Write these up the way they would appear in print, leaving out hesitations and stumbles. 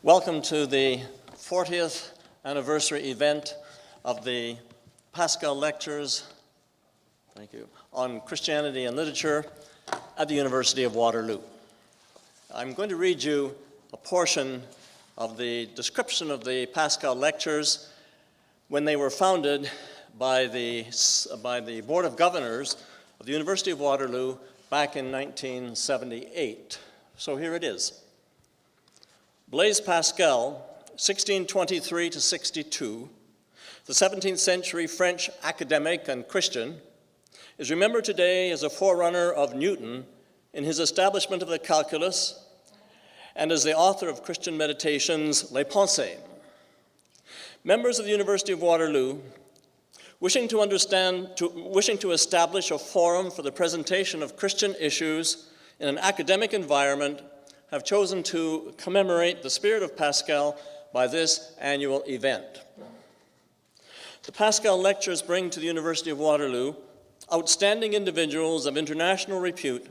Welcome to the 40th anniversary event of the Pascal Lectures, thank you, on Christianity and Literature at the University of Waterloo. I'm going to read you a portion of the description of the Pascal Lectures when they were founded by the Board of Governors of the University of Waterloo back in 1978. So here it is. Blaise Pascal, 1623 to 62, the 17th century French academic and Christian, is remembered today as a forerunner of Newton in his establishment of the calculus and as the author of Christian meditations, Les Pensées. Members of the University of Waterloo, wishing to establish a forum for the presentation of Christian issues in an academic environment, have chosen to commemorate the spirit of Pascal by this annual event. The Pascal Lectures bring to the University of Waterloo outstanding individuals of international repute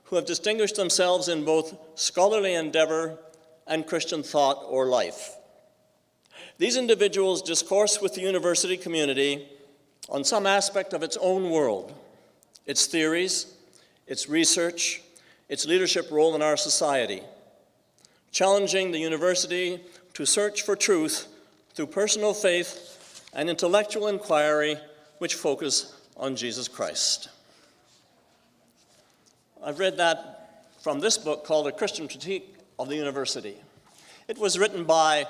who have distinguished themselves in both scholarly endeavor and Christian thought or life. These individuals discourse with the university community on some aspect of its own world, its theories, its research, its leadership role in our society, challenging the university to search for truth through personal faith and intellectual inquiry which focus on Jesus Christ. I've read that from this book called A Christian Critique of the University. It was written by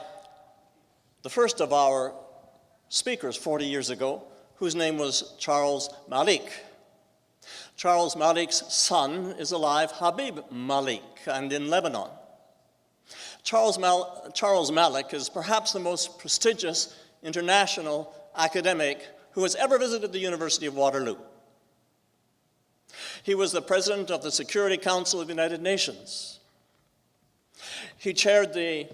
the first of our speakers 40 years ago, whose name was Charles Malik. Charles Malik's son is alive, Habib Malik, and in Lebanon. Charles Malik is perhaps the most prestigious international academic who has ever visited the University of Waterloo. He was the president of the Security Council of the United Nations. He chaired the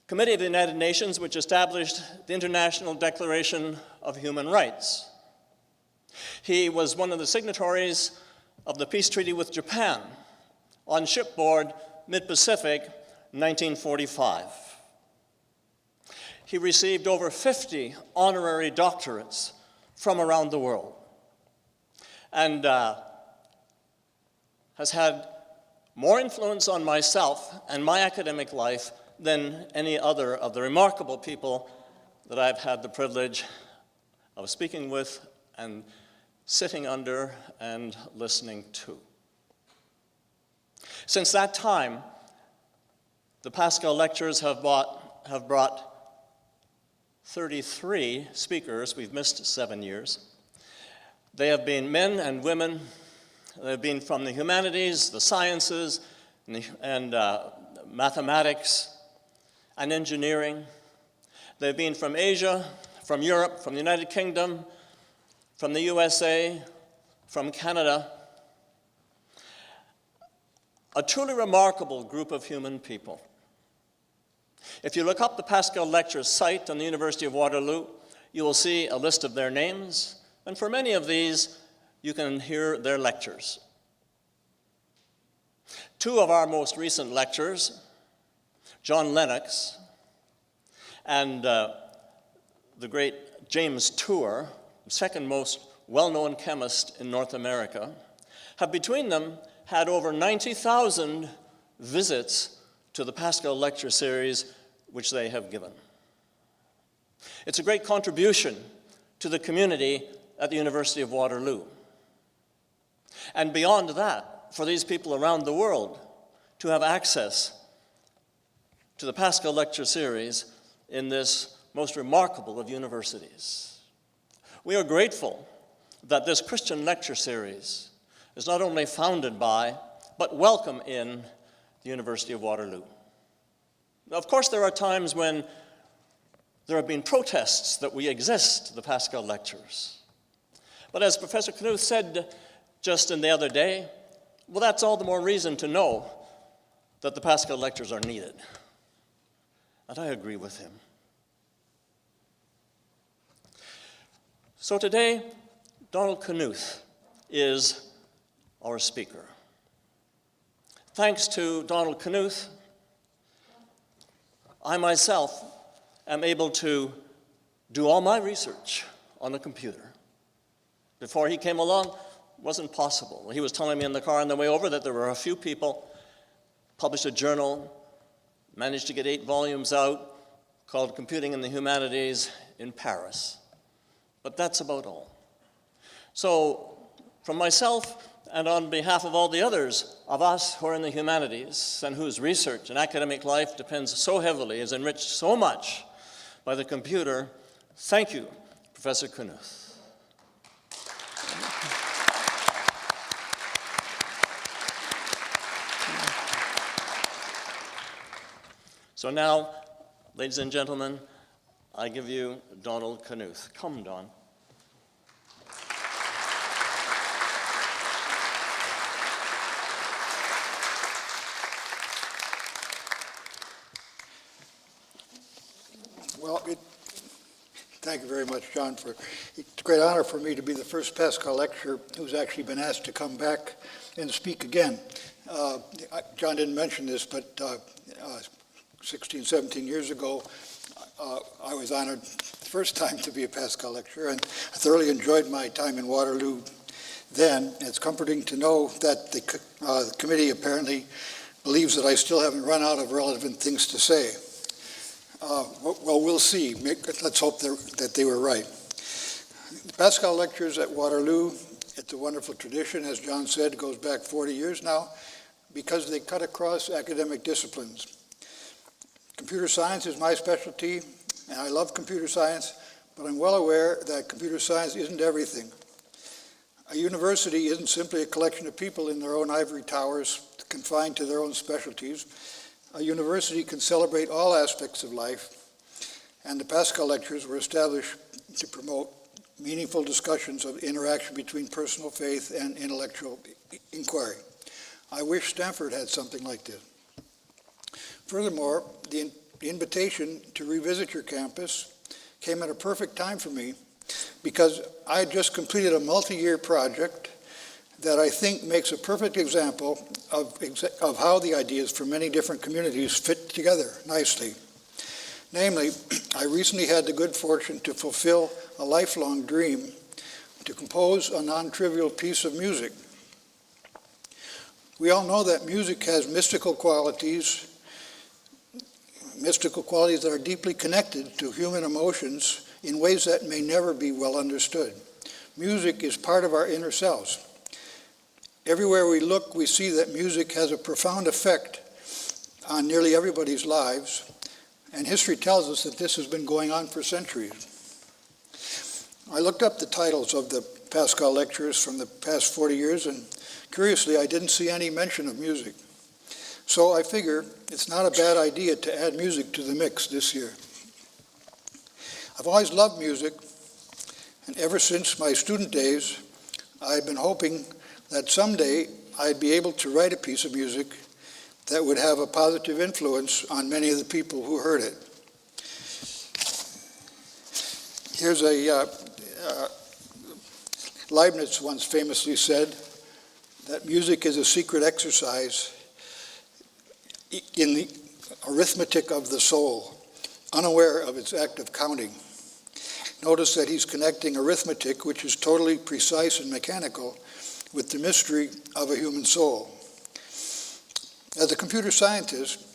Committee of the United Nations, which established the International Declaration of Human Rights. He was one of the signatories of the peace treaty with Japan on shipboard Mid-Pacific 1945. He received over 50 honorary doctorates from around the world and has had more influence on myself and my academic life than any other of the remarkable people that I've had the privilege of speaking with and sitting under and listening to. Since that time, the Pascal Lectures have brought 33 speakers. We've missed 7 years. They have been men and women. They have been from the humanities, the sciences, and mathematics and engineering. They've been from Asia, from Europe, from the United Kingdom, from the USA, from Canada. A truly remarkable group of human people. If you look up the Pascal Lectures site on the University of Waterloo, you will see a list of their names, and for many of these, you can hear their lectures. Two of our most recent lectures, John Lennox and the great James Tour, the second most well-known chemist in North America, have between them had over 90,000 visits to the Pascal Lecture Series which they have given. It's a great contribution to the community at the University of Waterloo. And beyond that, for these people around the world to have access to the Pascal Lecture Series in this most remarkable of universities. We are grateful that this Christian lecture series is not only founded by, but welcome in the University of Waterloo. Now, of course, there are times when there have been protests that we exist, the Pascal Lectures. But as Professor Knuth said just in the other day, well, that's all the more reason to know that the Pascal Lectures are needed. And I agree with him. So today, Donald Knuth is our speaker. Thanks to Donald Knuth, I myself am able to do all my research on the computer. Before he came along, it wasn't possible. He was telling me in the car on the way over that there were a few people, published a journal, managed to get 8 volumes out, called Computing in the Humanities in Paris. But that's about all. So, from myself and on behalf of all the others of us who are in the humanities and whose research and academic life depends so heavily, is enriched so much by the computer, thank you, Professor Knuth. So now, ladies and gentlemen, I give you Donald Knuth. Come, Don. Well, thank you very much, John. It's a great honor for me to be the first Pascal lecturer who's actually been asked to come back and speak again. John didn't mention this, but 16, 17 years ago, I was honored the first time to be a Pascal lecturer, and I thoroughly enjoyed my time in Waterloo then. It's comforting to know that the committee apparently believes that I still haven't run out of relevant things to say. Well, we'll see. Let's hope that they were right. The Pascal lectures at Waterloo, it's a wonderful tradition, as John said, goes back 40 years now, because they cut across academic disciplines. Computer science is my specialty, and I love computer science, but I'm well aware that computer science isn't everything. A university isn't simply a collection of people in their own ivory towers, confined to their own specialties. A university can celebrate all aspects of life, and the Pascal lectures were established to promote meaningful discussions of interaction between personal faith and intellectual inquiry. I wish Stanford had something like this. Furthermore, the invitation to revisit your campus came at a perfect time for me, because I had just completed a multi-year project that I think makes a perfect example of how the ideas from many different communities fit together nicely. Namely, I recently had the good fortune to fulfill a lifelong dream to compose a non-trivial piece of music. We all know that music has mystical qualities that are deeply connected to human emotions in ways that may never be well understood. Music is part of our inner selves. Everywhere we look, we see that music has a profound effect on nearly everybody's lives, and history tells us that this has been going on for centuries. I looked up the titles of the Pascal lectures from the past 40 years, and curiously, I didn't see any mention of music. So I figure it's not a bad idea to add music to the mix this year. I've always loved music, and ever since my student days, I've been hoping that someday I'd be able to write a piece of music that would have a positive influence on many of the people who heard it. Here's Leibniz once famously said that music is a secret exercise in the arithmetic of the soul, unaware of its act of counting. Notice that he's connecting arithmetic, which is totally precise and mechanical, with the mystery of a human soul. As a computer scientist,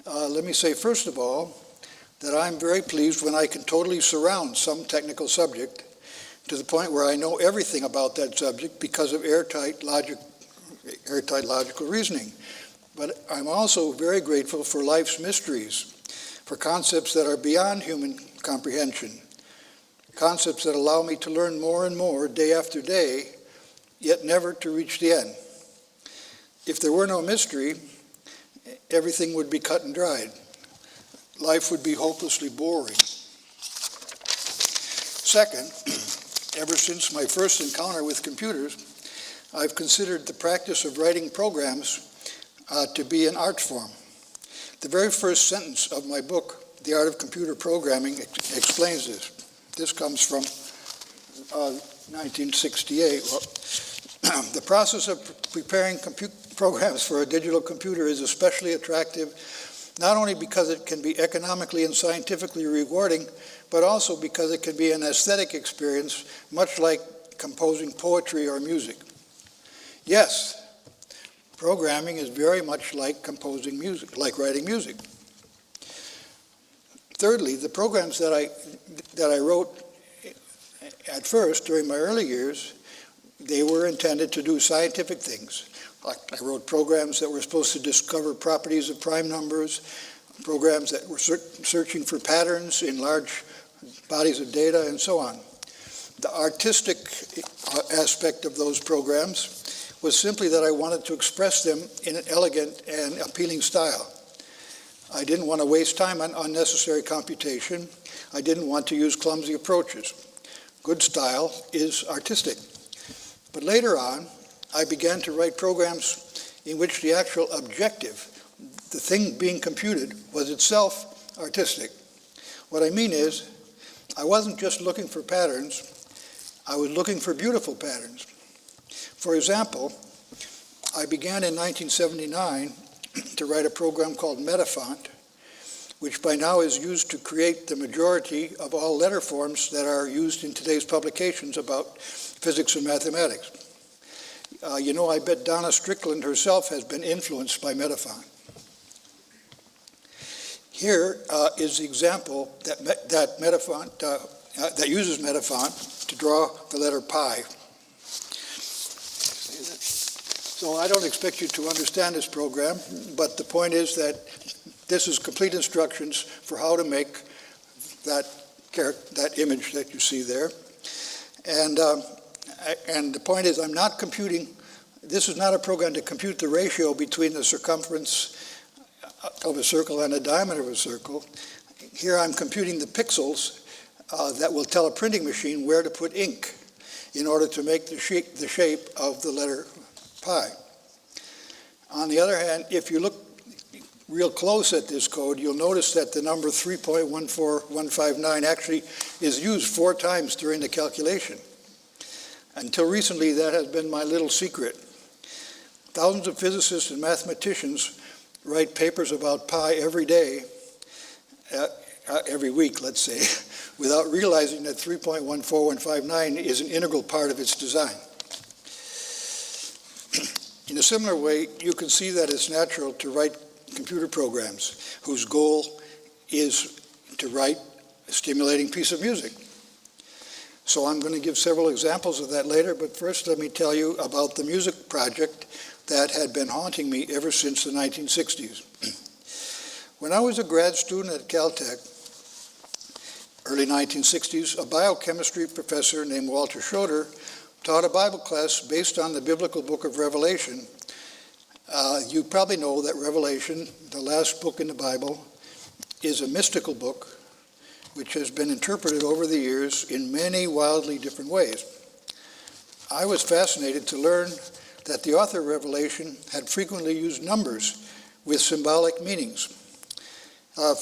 let me say first of all that I'm very pleased when I can totally surround some technical subject to the point where I know everything about that subject because of airtight logical reasoning. But I'm also very grateful for life's mysteries, for concepts that are beyond human comprehension, concepts that allow me to learn more and more day after day, yet never to reach the end. If there were no mystery, everything would be cut and dried. Life would be hopelessly boring. Second, ever since my first encounter with computers, I've considered the practice of writing programs to be an art form. The very first sentence of my book, The Art of Computer Programming, explains this. This comes from 1968. Well, the process of preparing programs for a digital computer is especially attractive not only because it can be economically and scientifically rewarding, but also because it can be an aesthetic experience, much like composing poetry or music. Yes, programming is very much like composing music, like writing music. Thirdly, the programs that I wrote at first, during my early years, they were intended to do scientific things. I wrote programs that were supposed to discover properties of prime numbers, programs that were searching for patterns in large bodies of data, and so on. The artistic aspect of those programs was simply that I wanted to express them in an elegant and appealing style. I didn't want to waste time on unnecessary computation. I didn't want to use clumsy approaches. Good style is artistic. But later on, I began to write programs in which the actual objective, the thing being computed, was itself artistic. What I mean is, I wasn't just looking for patterns, I was looking for beautiful patterns. For example, I began in 1979 to write a program called Metafont, which by now is used to create the majority of all letter forms that are used in today's publications about physics and mathematics. I bet Donna Strickland herself has been influenced by Metafont. Here is the example that Metafont, that uses Metafont to draw the letter pi. So I don't expect you to understand this program, but the point is that this is complete instructions for how to make that image that you see there. And the point is, I'm not computing, this is not a program to compute the ratio between the circumference of a circle and the diameter of a circle. Here I'm computing the pixels that will tell a printing machine where to put ink in order to make the shape of the letter pi. On the other hand, if you look real close at this code, you'll notice that the number 3.14159 actually is used 4 times during the calculation. Until recently, that has been my little secret. Thousands of physicists and mathematicians write papers about pi every day, every week, let's say, without realizing that 3.14159 is an integral part of its design. In a similar way, you can see that it's natural to write computer programs whose goal is to write a stimulating piece of music. So I'm going to give several examples of that later, but first let me tell you about the music project that had been haunting me ever since the 1960s. When I was a grad student at Caltech, early 1960s, a biochemistry professor named Walter Schroeder taught a Bible class based on the biblical book of Revelation. You probably know that Revelation, the last book in the Bible, is a mystical book which has been interpreted over the years in many wildly different ways. I was fascinated to learn that the author of Revelation had frequently used numbers with symbolic meanings.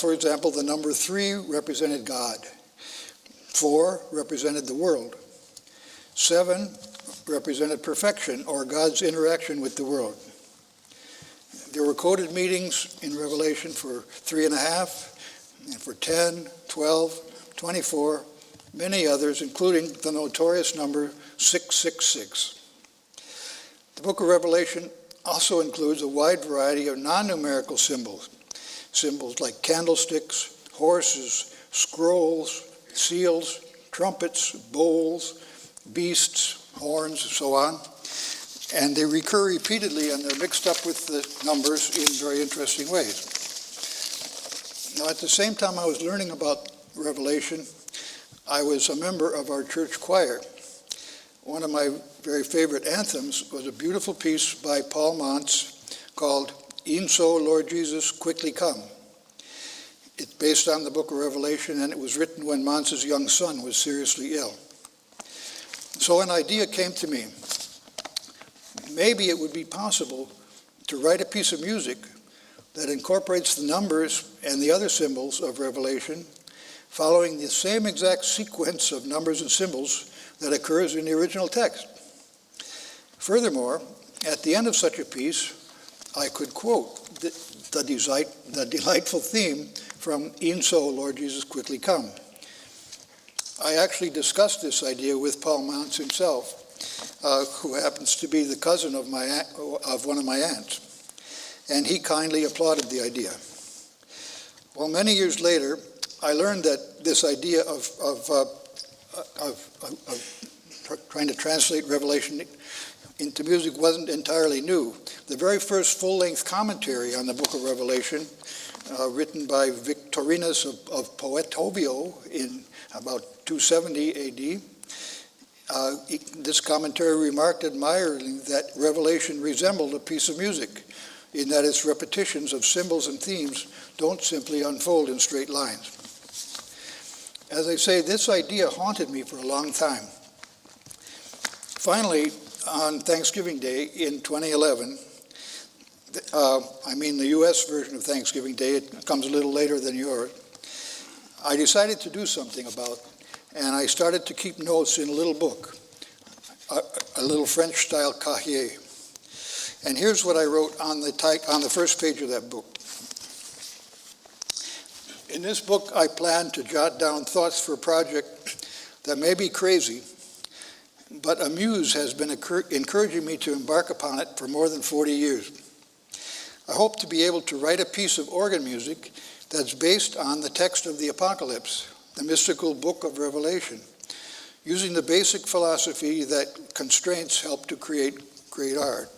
For example, the number 3 represented God, 4 represented the world, 7 represented perfection or God's interaction with the world. There were coded meanings in Revelation for 3.5, and for 10, 12, 24, many others, including the notorious number 666. The book of Revelation also includes a wide variety of non-numerical symbols. Symbols like candlesticks, horses, scrolls, seals, trumpets, bowls, beasts, horns, and so on. And they recur repeatedly, and they're mixed up with the numbers in very interesting ways. Now, at the same time I was learning about Revelation, I was a member of our church choir. One of my very favorite anthems was a beautiful piece by Paul Montz called "E'en So, Lord Jesus, Quickly Come." It's based on the book of Revelation, and it was written when Montz's young son was seriously ill. So an idea came to me. Maybe it would be possible to write a piece of music that incorporates the numbers and the other symbols of Revelation, following the same exact sequence of numbers and symbols that occurs in the original text. Furthermore, at the end of such a piece, I could quote the delightful theme from E'en So, Lord Jesus, Quickly Come. I actually discussed this idea with Paul Mounts himself, who happens to be the cousin of one of my aunts, and he kindly applauded the idea. Well, many years later, I learned that this idea of trying to translate Revelation into music wasn't entirely new. The very first full-length commentary on the book of Revelation, written by Victorinus of Poetovio in about 270 AD, this commentary remarked admiringly that Revelation resembled a piece of music, in that its repetitions of symbols and themes don't simply unfold in straight lines. As I say, this idea haunted me for a long time. Finally, on Thanksgiving Day in 2011, the U.S. version of Thanksgiving Day, it comes a little later than yours, I decided to do something about it, and I started to keep notes in a little book, a little French-style cahier. And here's what I wrote on the first page of that book. In this book, I plan to jot down thoughts for a project that may be crazy, but a muse has been encouraging me to embark upon it for more than 40 years. I hope to be able to write a piece of organ music that's based on the text of the Apocalypse, the mystical book of Revelation, using the basic philosophy that constraints help to create great art.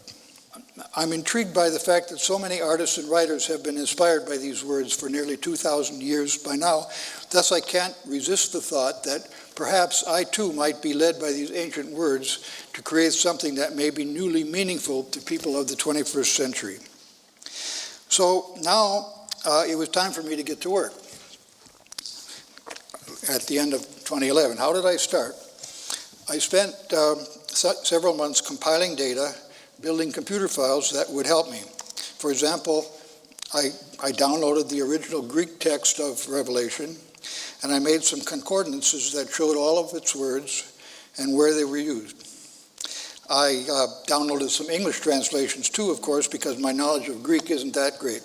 I'm intrigued by the fact that so many artists and writers have been inspired by these words for nearly 2,000 years by now. Thus, I can't resist the thought that perhaps I too might be led by these ancient words to create something that may be newly meaningful to people of the 21st century. So now it was time for me to get to work at the end of 2011. How did I start? I spent several months compiling data, building computer files that would help me. For example, I downloaded the original Greek text of Revelation, and I made some concordances that showed all of its words and where they were used. I downloaded some English translations too, of course, because my knowledge of Greek isn't that great.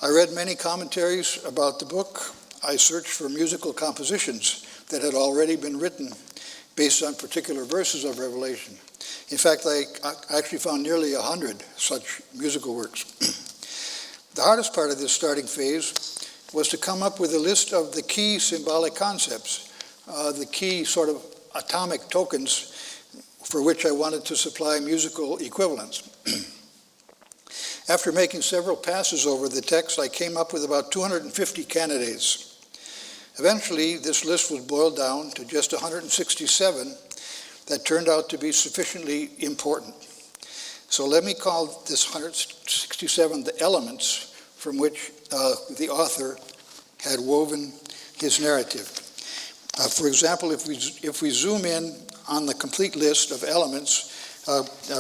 I read many commentaries about the book. I searched for musical compositions that had already been written based on particular verses of Revelation. In fact, I actually found nearly 100 such musical works. The hardest part of this starting phase was to come up with a list of the key symbolic concepts, the key sort of atomic tokens for which I wanted to supply musical equivalents. After making several passes over the text, I came up with about 250 candidates. Eventually, this list was boiled down to just 167 that turned out to be sufficiently important. So let me call this 167 the elements from which the author had woven his narrative. For example, if we zoom in on the complete list of elements,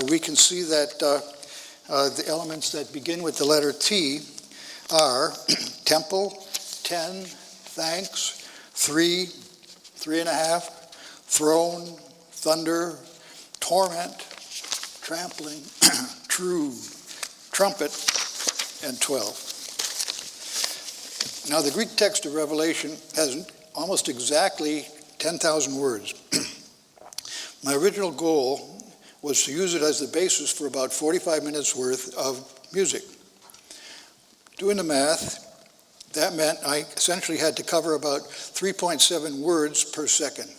we can see that the elements that begin with the letter T are temple, 10, thanks, 3, 3.5, throne, thunder, torment, trampling, true, trumpet, and 12. Now, the Greek text of Revelation has almost exactly 10,000 words. My original goal was to use it as the basis for about 45 minutes worth of music. Doing the math, that meant I essentially had to cover about 3.7 words per second.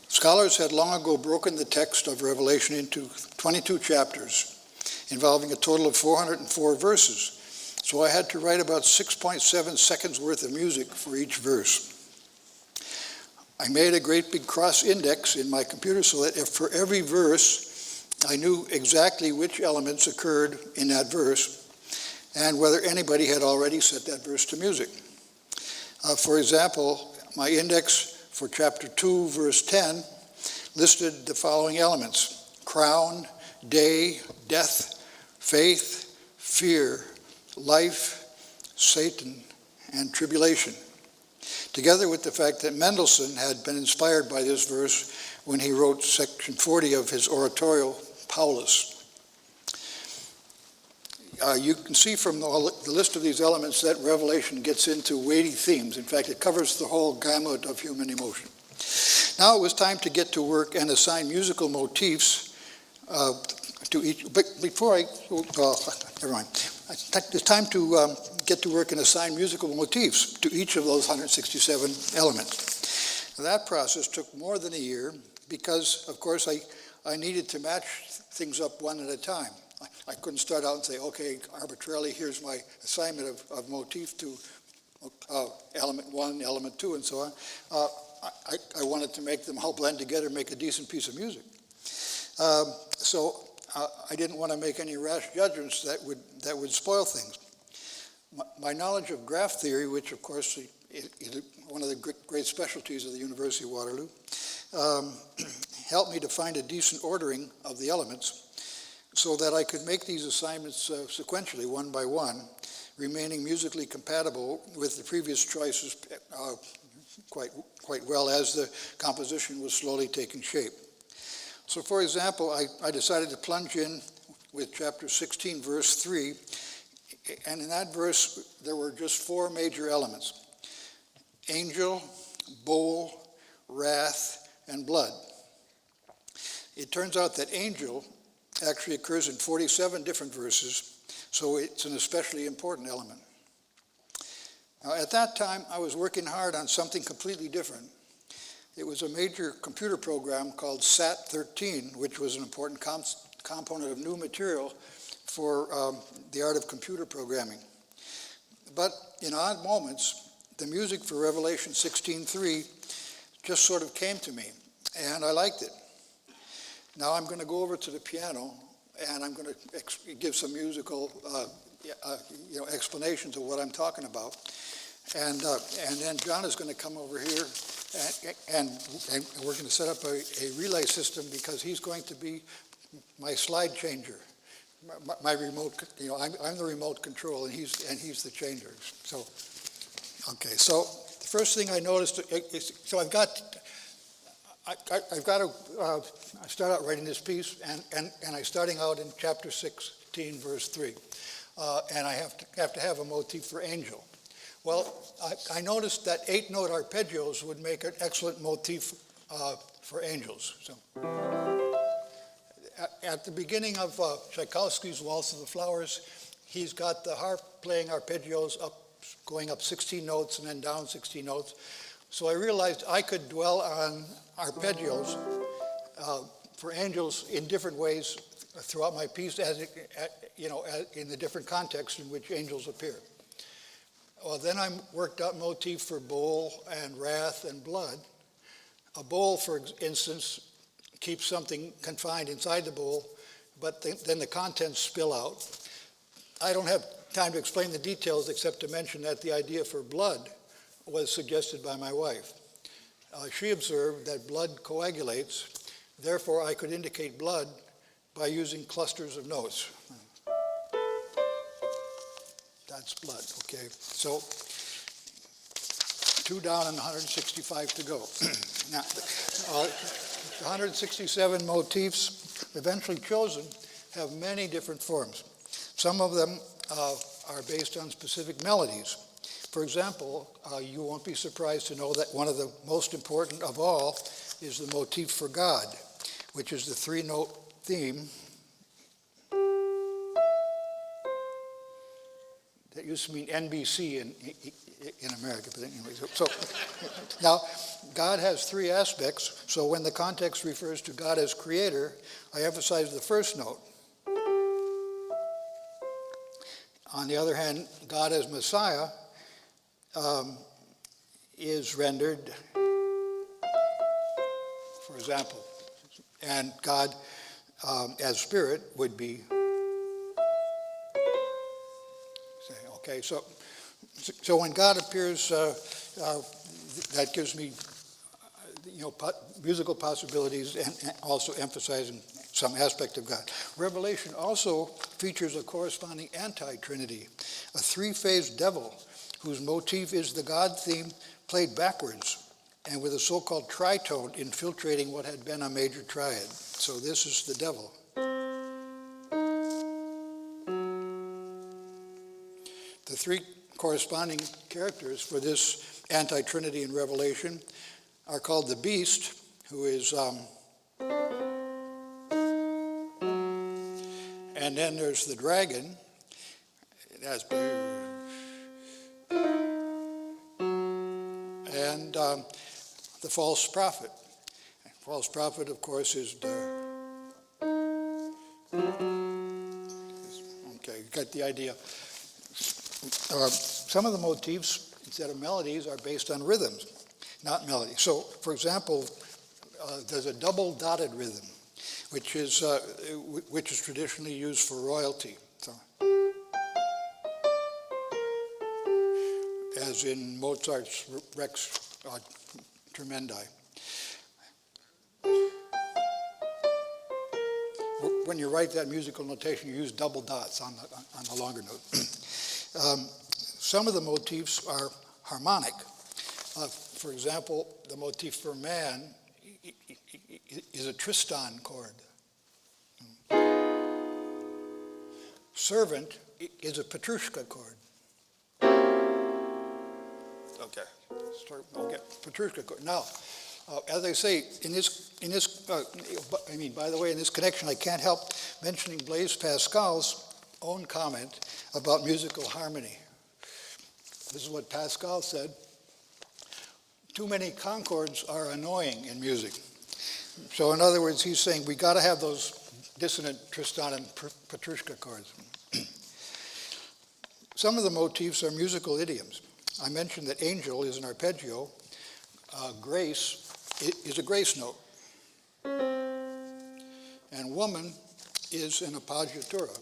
Scholars had long ago broken the text of Revelation into 22 chapters, involving a total of 404 verses. So I had to write about 6.7 seconds worth of music for each verse. I made a great big cross index in my computer so that if for every verse I knew exactly which elements occurred in that verse and whether anybody had already set that verse to music. For example, my index for chapter 2, verse 10, listed the following elements: crown, day, death, faith, fear, life, Satan, and tribulation, together with the fact that Mendelssohn had been inspired by this verse when he wrote section 40 of his oratorio, Paulus. You can see from the list of these elements that Revelation gets into weighty themes. In fact, it covers the whole gamut of human emotion. Now it was time to get to work and assign musical motifs to each. But before I, never mind. It's time to get to work and assign musical motifs to each of those 167 elements. That process took more than a year because, of course, I needed to match things up one at a time. I couldn't start out and say, okay, arbitrarily, here's my assignment of motif to element 1, element 2, and so on. I wanted to make them all blend together and make a decent piece of music. So I didn't want to make any rash judgments that would spoil things. My knowledge of graph theory, which of course is one of the great specialties of the University of Waterloo, helped me to find a decent ordering of the elements so that I could make these assignments sequentially, one by one, remaining musically compatible with the previous choices quite well as the composition was slowly taking shape. So for example, I decided to plunge in with chapter 16, verse 3, and in that verse there were just 4 major elements: angel, bowl, wrath, and blood. It turns out that angel actually occurs in 47 different verses, so it's an especially important element. Now, at that time, I was working hard on something completely different. It was a major computer program called SAT-13, which was an important component of new material for the art of computer programming. But in odd moments, the music for Revelation 16:3 just sort of came to me, and I liked it. Now I'm going to go over to the piano, and I'm going to give some musical explanations of what I'm talking about. And then John is going to come over here, and we're going to set up a relay system because he's going to be my slide changer, my remote. I'm the remote control, and he's the changer. So, okay. So the first thing I noticed is I start out writing this piece, and I'm starting out in chapter 16, verse 3, and I have to have a motif for angel. Well, I noticed that 8-note arpeggios would make an excellent motif for angels. So, at the beginning of Tchaikovsky's Waltz of the Flowers, he's got the harp playing arpeggios going up 16 notes and then down 16 notes. So I realized I could dwell on arpeggios for angels in different ways throughout my piece, in the different contexts in which angels appear. Well, then I worked out motif for bowl and wrath and blood. A bowl, for instance, keeps something confined inside the bowl, but then the contents spill out. I don't have time to explain the details except to mention that the idea for blood was suggested by my wife. She observed that blood coagulates, therefore I could indicate blood by using clusters of notes. That's blood, okay? So 2 down and 165 to go. Now, the 167 motifs eventually chosen have many different forms. Some of them are based on specific melodies. For example, you won't be surprised to know that one of the most important of all is the motif for God, which is the 3-note theme. That used to mean NBC in America, but anyway. So now, God has 3 aspects, so when the context refers to God as creator, I emphasize the first note. On the other hand, God as Messiah is rendered, for example, and God as Spirit would be. Okay, so when God appears, that gives me, musical possibilities and also emphasizing some aspect of God. Revelation also features a corresponding anti-Trinity, a 3-phased devil whose motif is the God theme played backwards and with a so-called tritone infiltrating what had been a major triad. So this is the devil. three corresponding characters for this anti-Trinity in Revelation are called the beast, who is, and then there's the dragon, that's, and the false prophet. False prophet, of course, is the, okay, you got the idea. Some of the motifs, instead of melodies, are based on rhythms, not melodies. So, for example, there's a double dotted rhythm, which is traditionally used for royalty. So, as in Mozart's Rex Tremendi. When you write that musical notation, you use double dots on the longer note. Some of the motifs are harmonic. For example, the motif for man is a Tristan chord. Servant is a Petrushka chord. Okay, Petrushka chord. Now, as I say, by the way, in this connection, I can't help mentioning Blaise Pascal's own comment about musical harmony. This is what Pascal said: too many concords are annoying in music. So in other words, he's saying we got to have those dissonant Tristan and Petrushka chords. Some of the motifs are musical idioms. I mentioned that angel is an arpeggio. Grace is a grace note. And woman is an appoggiatura.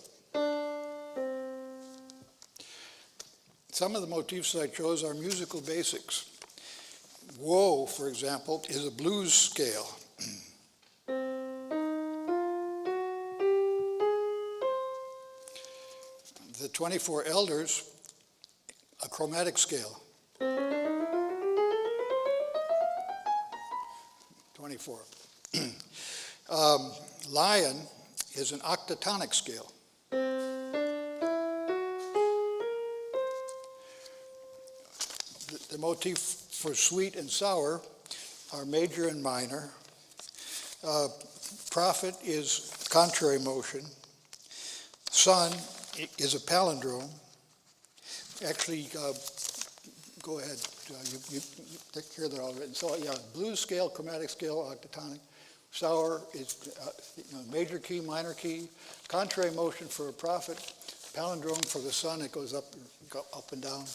Some of the motifs I chose are musical basics. Woe, for example, is a blues scale. The 24 elders, a chromatic scale. 24. Lion is an octatonic scale. The motif for sweet and sour are major and minor. Prophet is contrary motion. Sun is a palindrome. Actually, go ahead. You take care of that all written. So yeah, blues scale, chromatic scale, octatonic. Sour is major key, minor key. Contrary motion for a prophet. Palindrome for the sun, it goes up and down.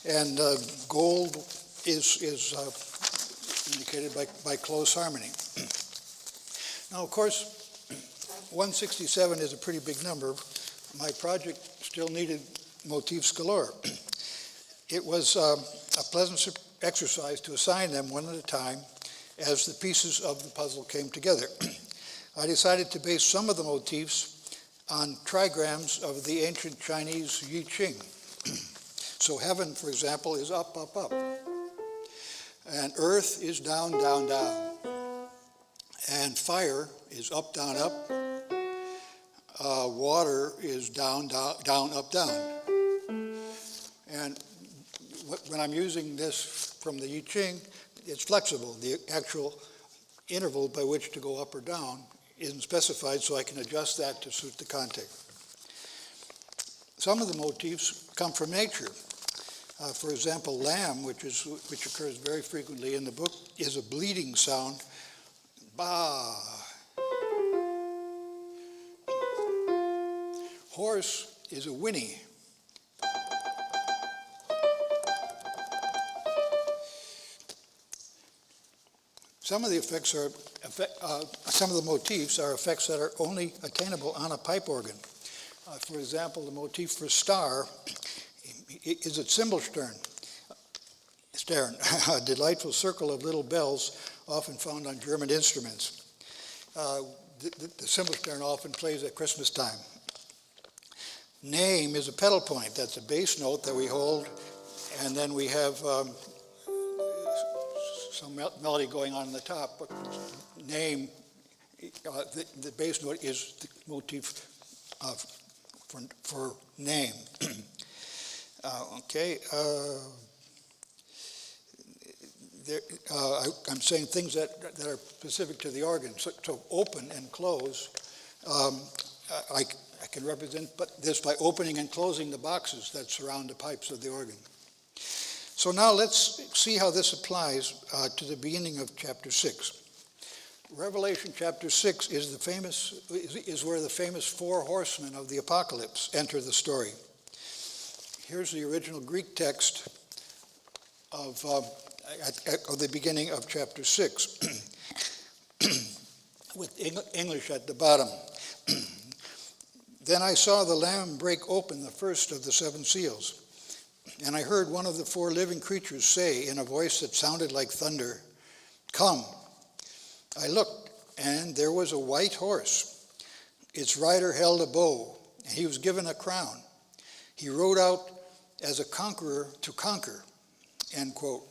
And gold is indicated by close harmony. Now, of course, 167 is a pretty big number. My project still needed motifs galore. It was a pleasant exercise to assign them one at a time as the pieces of the puzzle came together. I decided to base some of the motifs on trigrams of the ancient Chinese I Ching. So heaven, for example, is up, up, up. And earth is down, down, down. And fire is up, down, up. Water is down, down, down, up, down. And when I'm using this from the I Ching, it's flexible. The actual interval by which to go up or down isn't specified, so I can adjust that to suit the context. Some of the motifs come from nature. For example, lamb, which occurs very frequently in the book, is a bleating sound. Ba. Horse is a whinny. Some of the some of the motifs are effects that are only attainable on a pipe organ. For example, the motif for star is at cymbal stern, a delightful circle of little bells often found on German instruments. The cymbal stern often plays at Christmas time. Name is a pedal point. That's a bass note that we hold, and then we have some melody going on the top. But name, the bass note is the motif for name. Okay. I'm saying things that are specific to the organ. So open and close, I can represent this by opening and closing the boxes that surround the pipes of the organ. So now let's see how this applies to the beginning of chapter 6. Revelation chapter 6 is where the famous four horsemen of the apocalypse enter the story. Here's the original Greek text of the beginning of chapter 6, with English at the bottom. Then I saw the Lamb break open the first of the seven seals, and I heard one of the four living creatures say in a voice that sounded like thunder, "Come." I looked, and there was a white horse. Its rider held a bow, and he was given a crown. He rode out as a conqueror to conquer, end quote.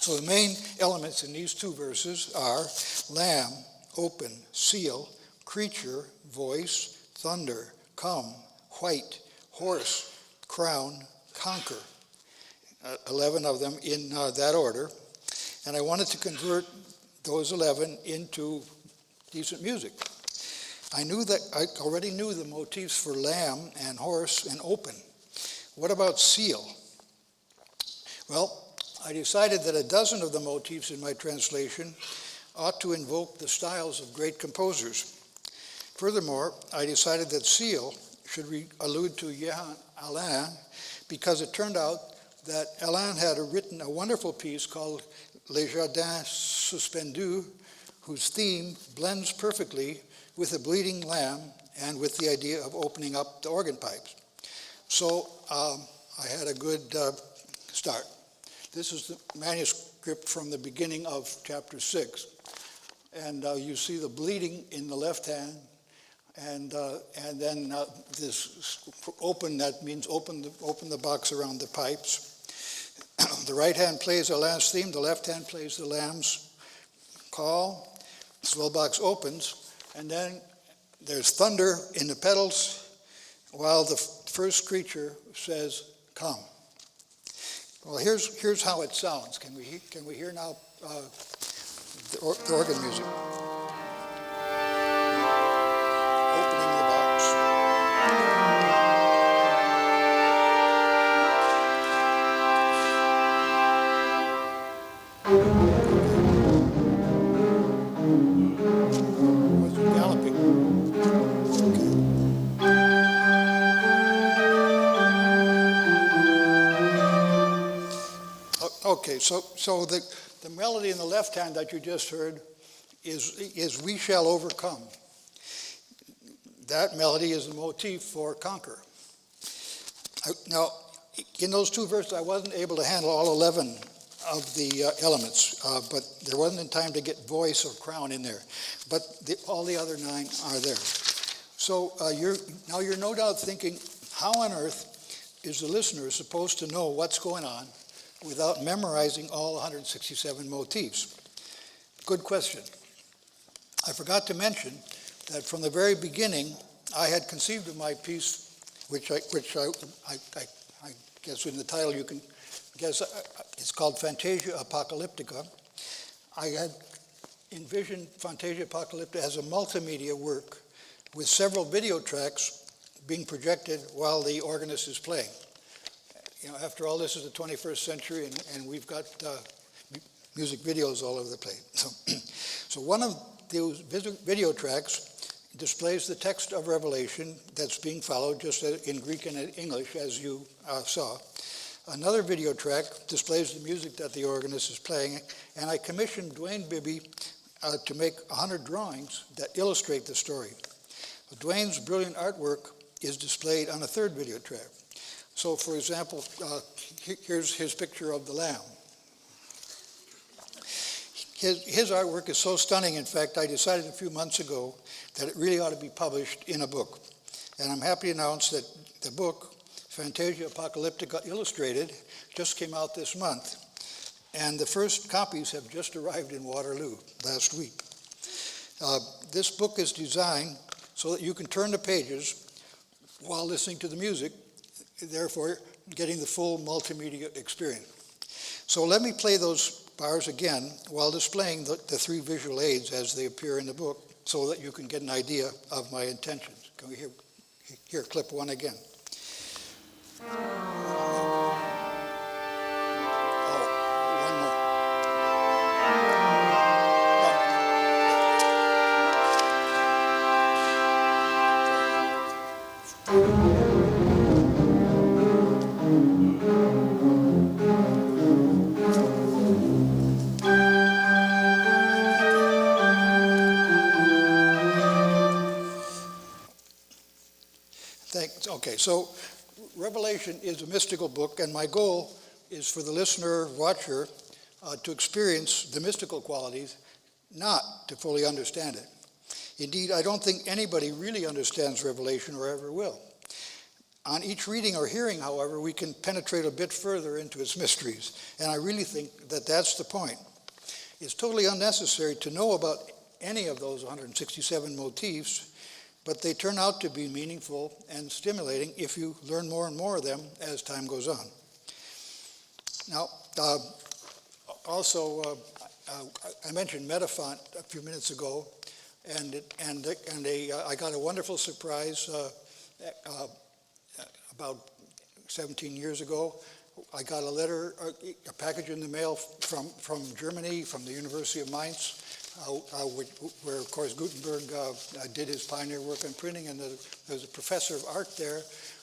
So the main elements in these two verses are lamb, open, seal, creature, voice, thunder, come, white, horse, crown, conquer. 11 of them in that order. And I wanted to convert those 11 into decent music. I already knew the motifs for lamb and horse and open. What about seal? Well, I decided that a dozen of the motifs in my translation ought to invoke the styles of great composers. Furthermore, I decided that seal should allude to Jehan Alain, because it turned out that Alain had written a wonderful piece called Les Jardins Suspendus, whose theme blends perfectly with a bleeding lamb and with the idea of opening up the organ pipes. So I had a good start. This is the manuscript from the beginning of chapter 6. And you see the bleeding in the left hand, and then this open, that means open the box around the pipes. The right hand plays Alain's theme, the left hand plays the lamb's call. The swell box opens, and then there's thunder in the pedals, while the first creature says, "Come." Well, here's how it sounds. Can we hear now the organ music? Opening the box. Was it galloping? Okay, so the melody in the left hand that you just heard is "We Shall Overcome." That melody is the motif for conquer. Now, in those two verses, I wasn't able to handle all 11 of the elements, but there wasn't in time to get voice or crown in there. But all the other 9 are there. So you're no doubt thinking, how on earth is the listener supposed to know what's going on without memorizing all 167 motifs? Good question. I forgot to mention that from the very beginning, I had conceived of my piece, which I guess in the title you can guess, it's called Fantasia Apocalyptica. I had envisioned Fantasia Apocalyptica as a multimedia work with several video tracks being projected while the organist is playing. After all, this is the 21st century, and we've got music videos all over the place. So one of those video tracks displays the text of Revelation that's being followed just in Greek and in English, as you saw. Another video track displays the music that the organist is playing, and I commissioned Dwayne Bibby to make 100 drawings that illustrate the story. Dwayne's brilliant artwork is displayed on a third video track. So, for example, here's his picture of the lamb. His artwork is so stunning, in fact, I decided a few months ago that it really ought to be published in a book. And I'm happy to announce that the book, Fantasia Apocalyptica Illustrated, just came out this month. And the first copies have just arrived in Waterloo last week. This book is designed so that you can turn the pages while listening to the music. Therefore, getting the full multimedia experience. So let me play those bars again while displaying the three visual aids as they appear in the book so that you can get an idea of my intentions. Can we hear clip one again? Okay, so Revelation is a mystical book, and my goal is for the listener, watcher, to experience the mystical qualities, not to fully understand it. Indeed, I don't think anybody really understands Revelation or ever will. On each reading or hearing, however, we can penetrate a bit further into its mysteries, and I really think that that's the point. It's totally unnecessary to know about any of those 167 motifs, but they turn out to be meaningful and stimulating if you learn more and more of them as time goes on. Now, also, I mentioned Metafont a few minutes ago, and I got a wonderful surprise about 17 years ago. I got a letter, a package in the mail from Germany, from the University of Mainz, where, of course, Gutenberg did his pioneer work on printing, and there's a professor of art there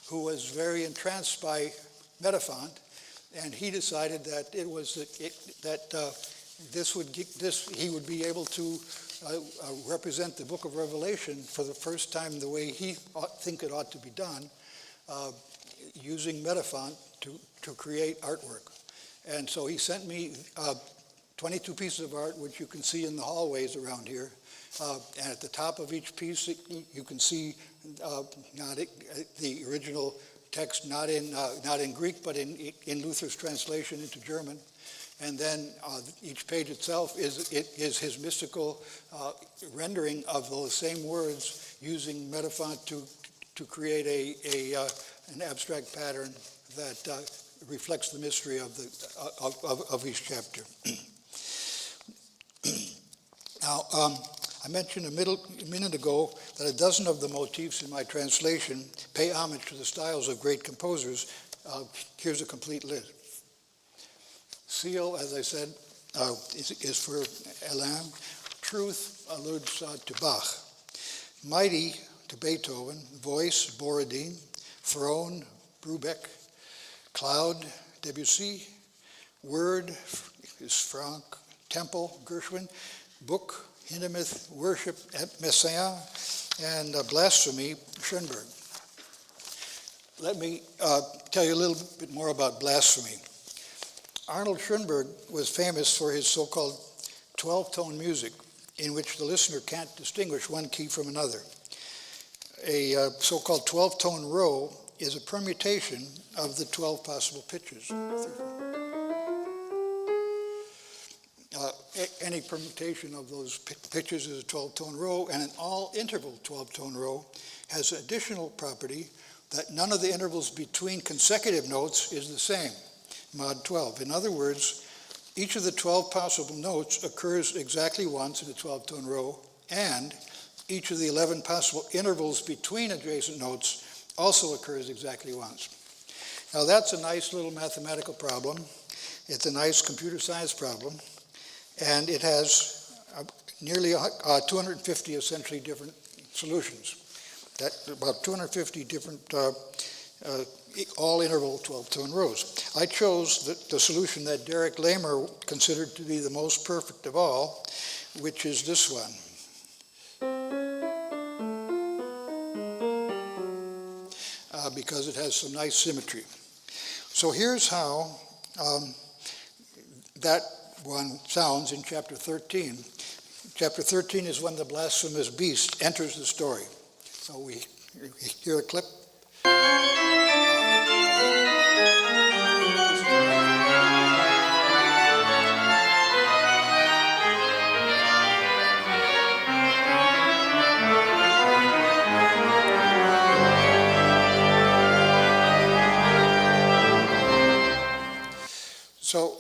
who was very entranced by Metafont, and he decided that he would be able to represent the Book of Revelation for the first time the way he think it ought to be done, using Metafont to create artwork. And so he sent me 22 pieces of art, which you can see in the hallways around here. And at the top of each piece, you can see the original text, not in Greek, but in Luther's translation into German. And then each page itself is his mystical rendering of those same words using Metafont to create an abstract pattern that reflects the mystery of each chapter. Now, I mentioned a minute ago that a dozen of the motifs in my translation pay homage to the styles of great composers. Here's a complete list. Seal, as I said, is for Elam. Truth alludes to Bach. Mighty to Beethoven. Voice, Borodin. Throne, Brubeck. Cloud, Debussy. Word is Franck. Temple, Gershwin. Book, Hindemith. Worship, Messiaen. And Blasphemy, Schoenberg. Let me tell you a little bit more about blasphemy. Arnold Schoenberg was famous for his so-called 12-tone music, in which the listener can't distinguish one key from another. A so-called 12-tone row is a permutation of the 12 possible pitches. Any permutation of those pitches is a 12-tone row, and an all-interval 12-tone row has an additional property that none of the intervals between consecutive notes is the same, mod 12. In other words, each of the 12 possible notes occurs exactly once in a 12-tone row, and each of the 11 possible intervals between adjacent notes also occurs exactly once. Now that's a nice little mathematical problem. It's a nice computer science problem, and it has nearly 250 essentially different solutions. About 250 different all-interval 12-tone rows. I chose the solution that Derek Lamer considered to be the most perfect of all, which is this one. Because it has some nice symmetry. So here's how that one sounds in chapter 13. Chapter 13 is when the blasphemous beast enters the story. So we hear a clip. So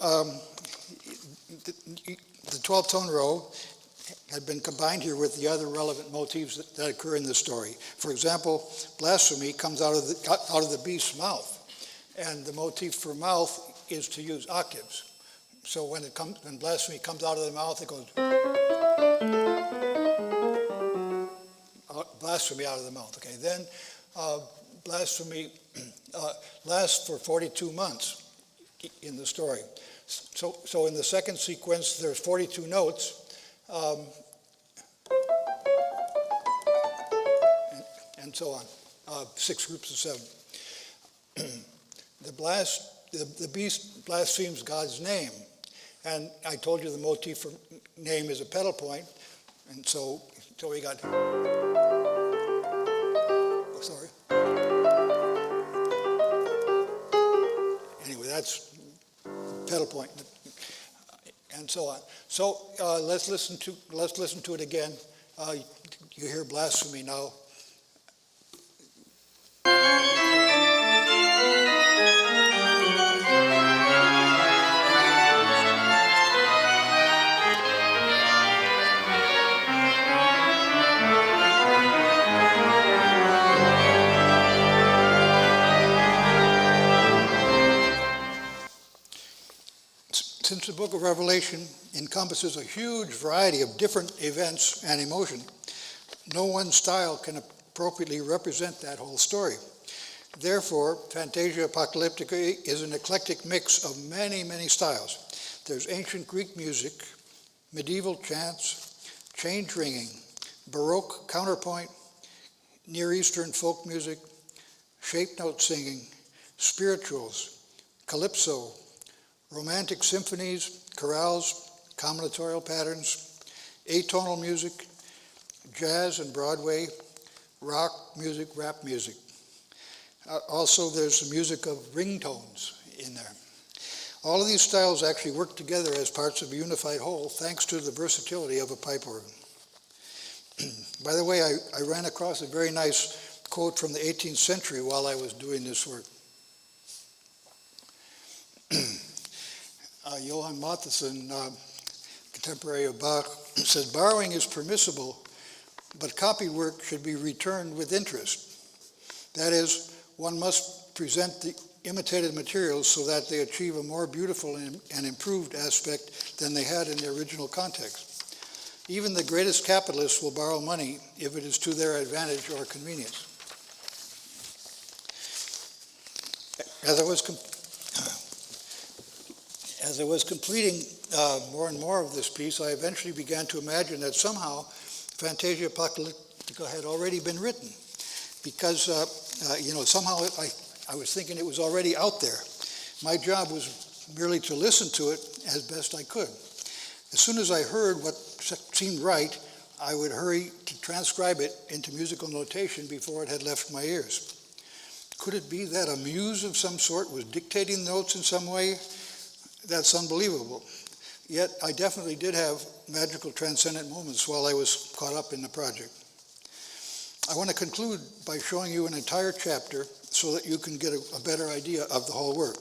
the 12-tone row had been combined here with the other relevant motifs that occur in the story. For example, blasphemy comes out of the beast's mouth, and the motif for mouth is to use octaves. So when blasphemy comes out of the mouth, it goes blasphemy out of the mouth. Okay, then blasphemy lasts for 42 months in the story. So in the second sequence, there's 42 notes. And so on, 6 groups of 7. The beast blasphemes God's name, and I told you the motif for name is a pedal point, and so we got. Oh, sorry. Anyway, that's pedal point, and so on. So let's listen to it again. You hear blasphemy now. Since the book of Revelation encompasses a huge variety of different events and emotion, no one style can appropriately represent that whole story. Therefore, Fantasia Apocalyptica is an eclectic mix of many, many styles. There's ancient Greek music, medieval chants, change ringing, Baroque counterpoint, Near Eastern folk music, shape note singing, spirituals, calypso, romantic symphonies, chorales, combinatorial patterns, atonal music, jazz and Broadway, rock music, rap music. Also, there's the music of ringtones in there. All of these styles actually work together as parts of a unified whole, thanks to the versatility of a pipe organ. By the way, I ran across a very nice quote from the 18th century while I was doing this work. Johann Mattheson, contemporary of Bach, said, "Borrowing is permissible, but copy work should be returned with interest. That is, one must present the imitated materials so that they achieve a more beautiful and improved aspect than they had in their original context. Even the greatest capitalists will borrow money if it is to their advantage or convenience." As I was completing more and more of this piece, I eventually began to imagine that somehow Fantasia Apocalyptica had already been written, because somehow I was thinking it was already out there. My job was merely to listen to it as best I could. As soon as I heard what seemed right, I would hurry to transcribe it into musical notation before it had left my ears. Could it be that a muse of some sort was dictating notes in some way? That's unbelievable. Yet I definitely did have magical transcendent moments while I was caught up in the project. I want to conclude by showing you an entire chapter so that you can get a better idea of the whole work.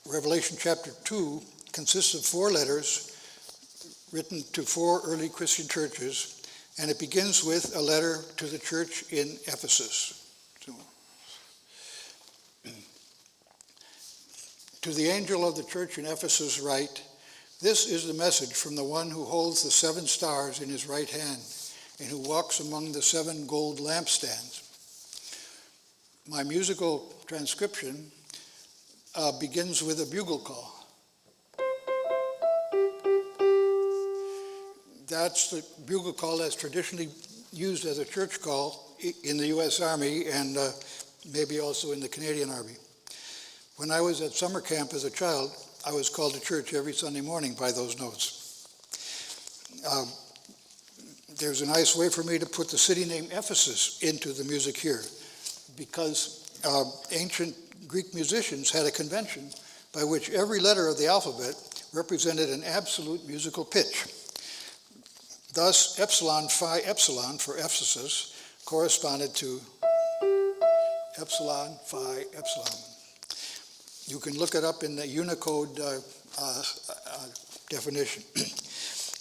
Revelation chapter 2 consists of 4 letters written to 4 early Christian churches, and it begins with a letter to the church in Ephesus. To the angel of the church in Ephesus write, "This is the message from the one who holds the 7 stars in his right hand and who walks among the 7 gold lampstands." My musical transcription begins with a bugle call. That's the bugle call that's traditionally used as a church call in the U.S. Army and maybe also in the Canadian Army. When I was at summer camp as a child, I was called to church every Sunday morning by those notes. There's a nice way for me to put the city name Ephesus into the music here, because ancient Greek musicians had a convention by which every letter of the alphabet represented an absolute musical pitch. Thus, epsilon phi epsilon for Ephesus corresponded to epsilon phi epsilon. You can look it up in the Unicode definition.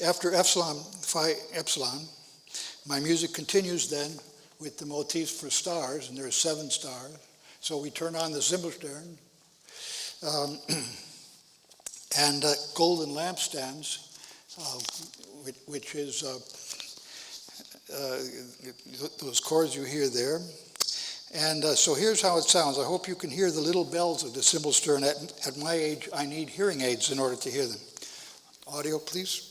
After epsilon, phi epsilon, my music continues then with the motifs for stars, and there are 7 stars. So we turn on the Zimbelstern and golden lampstands, which is those chords you hear there. And so here's how it sounds. I hope you can hear the little bells of the Zimbelstern. At my age, I need hearing aids in order to hear them. Audio, please.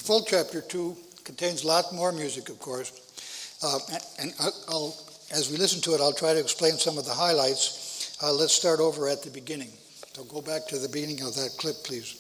Full chapter 2 contains a lot more music, of course, and as we listen to it, I'll try to explain some of the highlights. Let's start over at the beginning. So go back to the beginning of that clip, please.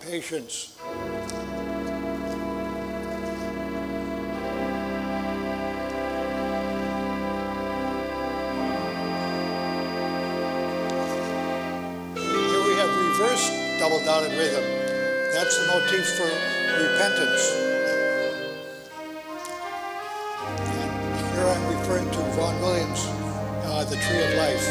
Patience. Here we have reverse double-dotted rhythm. That's the motif for repentance. And here I'm referring to Vaughan Williams, The Tree of Life.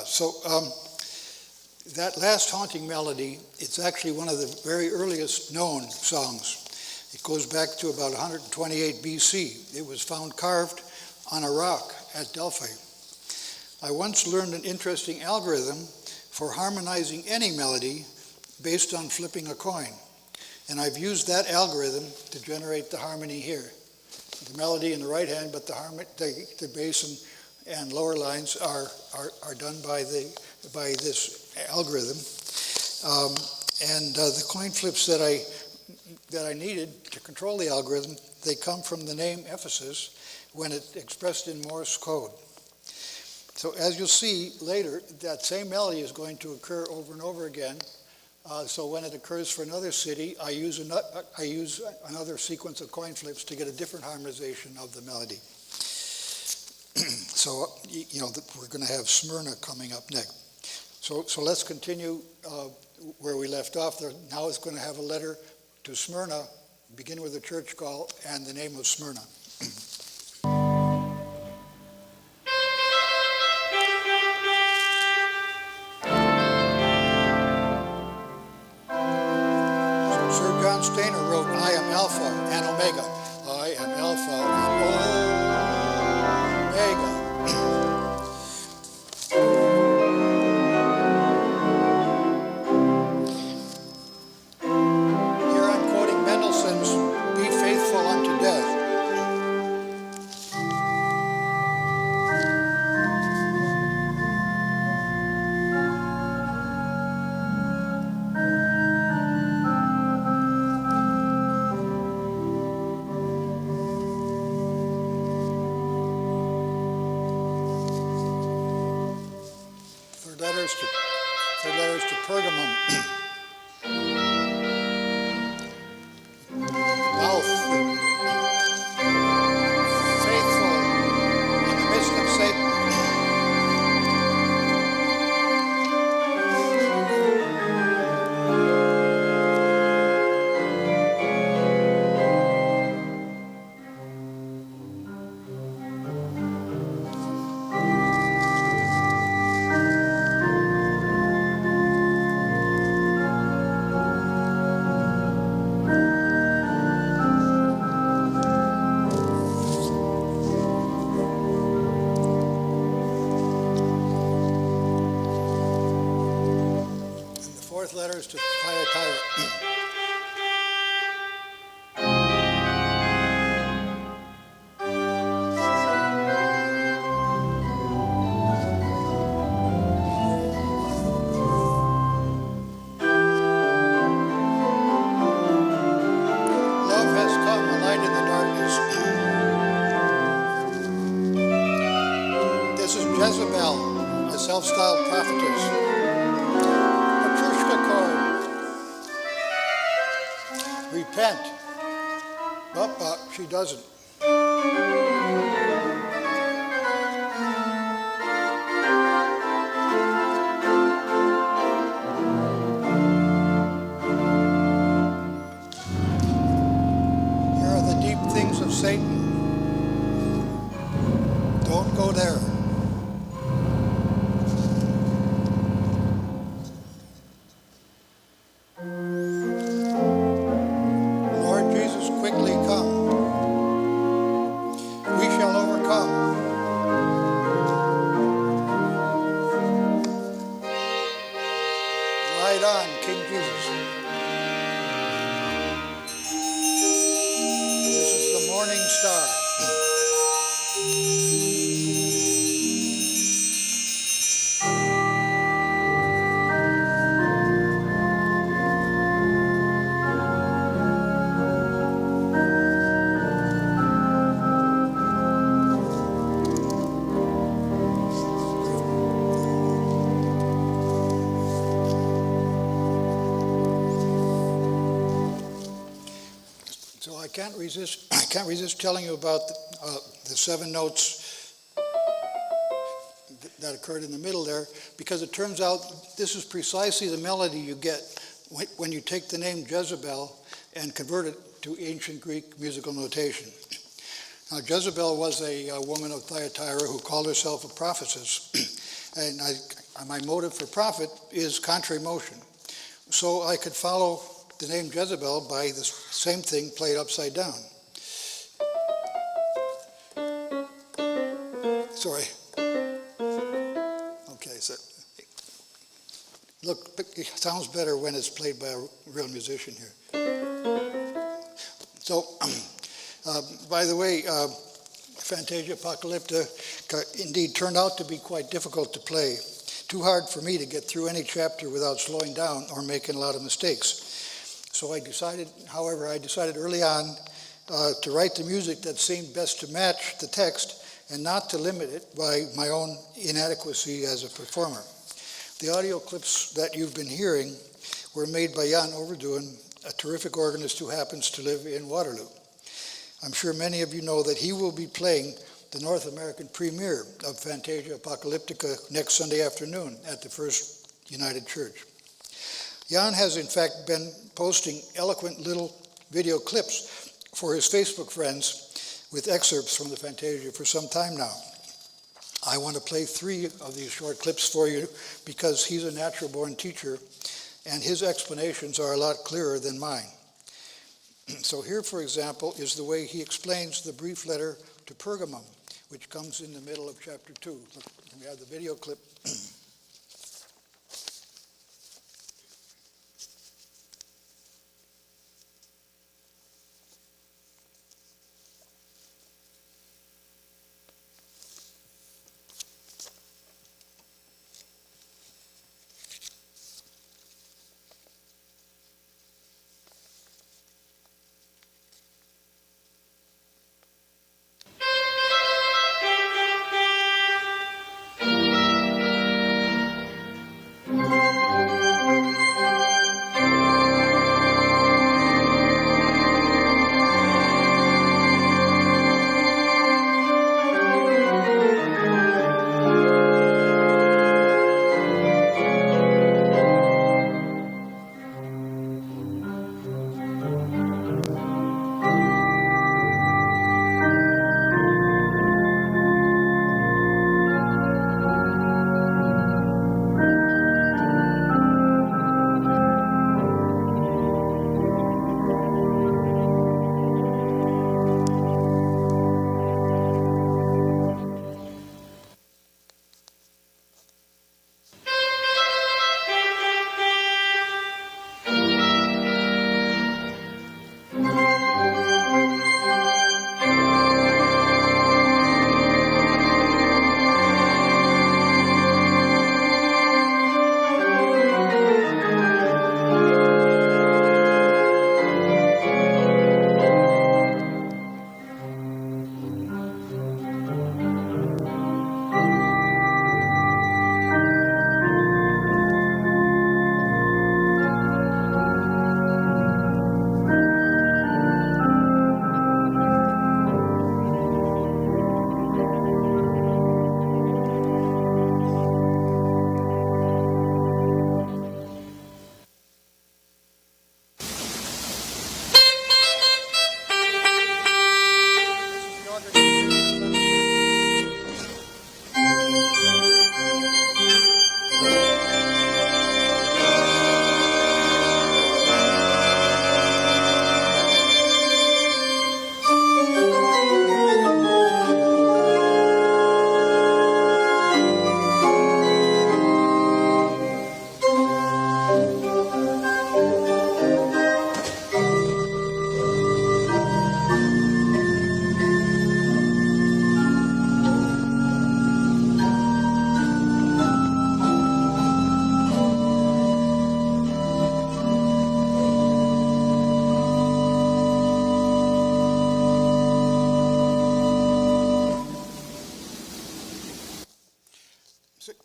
So that last haunting melody, it's actually one of the very earliest known songs. It goes back to about 128 BC. It was found carved on a rock at Delphi. I once learned an interesting algorithm for harmonizing any melody based on flipping a coin. And I've used that algorithm to generate the harmony here. The melody in the right hand, but the bass and lower lines are done by this algorithm, and the coin flips that I needed to control the algorithm, they come from the name Ephesus when it's expressed in Morse code. So as you'll see later, that same melody is going to occur over and over again. So when it occurs for another city, I use another sequence of coin flips to get a different harmonization of the melody. So, we're going to have Smyrna coming up next. So let's continue where we left off. Now it's going to have a letter to Smyrna, begin with a church call and the name of Smyrna. So Sir John Stainer wrote, I am Alpha and Omega. I am Alpha and Omega. Third letters to Pergamum. Mouth. Faithful in the midst of Satan. prayers to Thyatira. Love has come, a light in the darkness. This is Jezebel, a self-styled prophetess. Petrushka chord. Repent. But she doesn't. Here are the deep things of Satan. Don't go there. Lord Jesus, quickly come. We shall overcome. Ride on, King Jesus. This is the morning star. So I can't resist telling you about the 7 notes that occurred in the middle there, because it turns out this is precisely the melody you get when you take the name Jezebel and convert it to ancient Greek musical notation. Now, Jezebel was a woman of Thyatira who called herself a prophetess, and my motive for prophet is contrary motion. So I could follow the name Jezebel by the same thing played upside down. Sorry. Okay, so look, it sounds better when it's played by a real musician here. So, by the way, Fantasia Apocalyptica indeed turned out to be quite difficult to play. Too hard for me to get through any chapter without slowing down or making a lot of mistakes. So I decided early on to write the music that seemed best to match the text and not to limit it by my own inadequacy as a performer. The audio clips that you've been hearing were made by Jan Overdoen, a terrific organist who happens to live in Waterloo. I'm sure many of you know that he will be playing the North American premiere of Fantasia Apocalyptica next Sunday afternoon at the First United Church. Jan has in fact been posting eloquent little video clips for his Facebook friends with excerpts from the Fantasia for some time now. I want to play 3 of these short clips for you because he's a natural-born teacher and his explanations are a lot clearer than mine. So here, for example, is the way he explains the brief letter to Pergamum, which comes in the middle of chapter 2. Look, we have the video clip.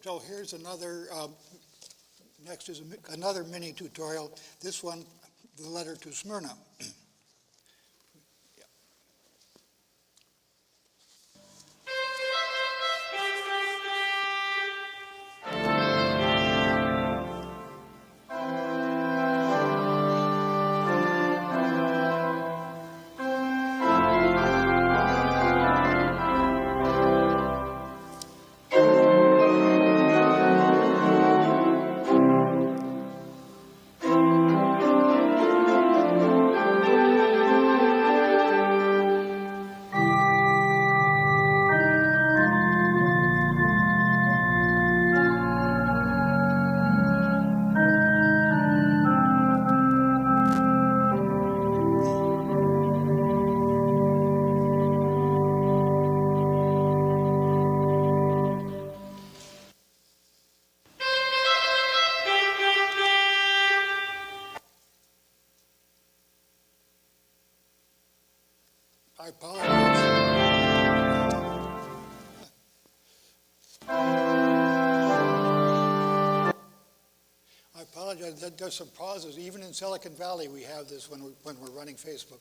So here's another, next is another mini tutorial. This one, the letter to Smyrna. I apologize. I apologize. There's some pauses. Even in Silicon Valley, we have this when we're running Facebook.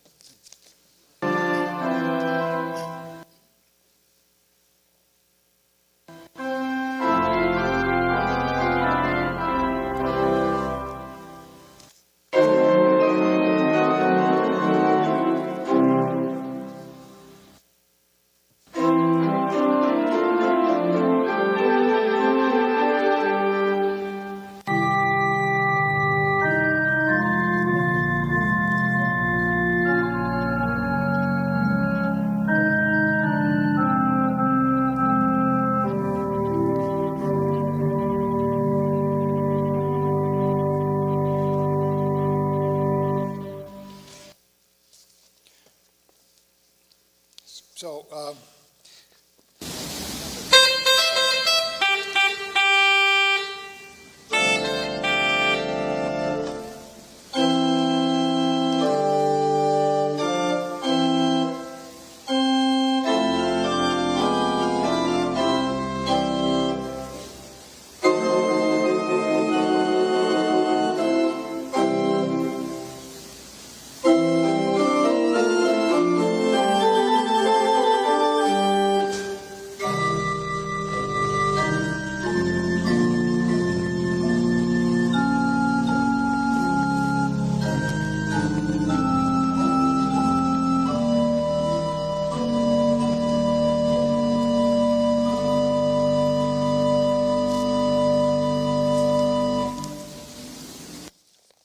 So,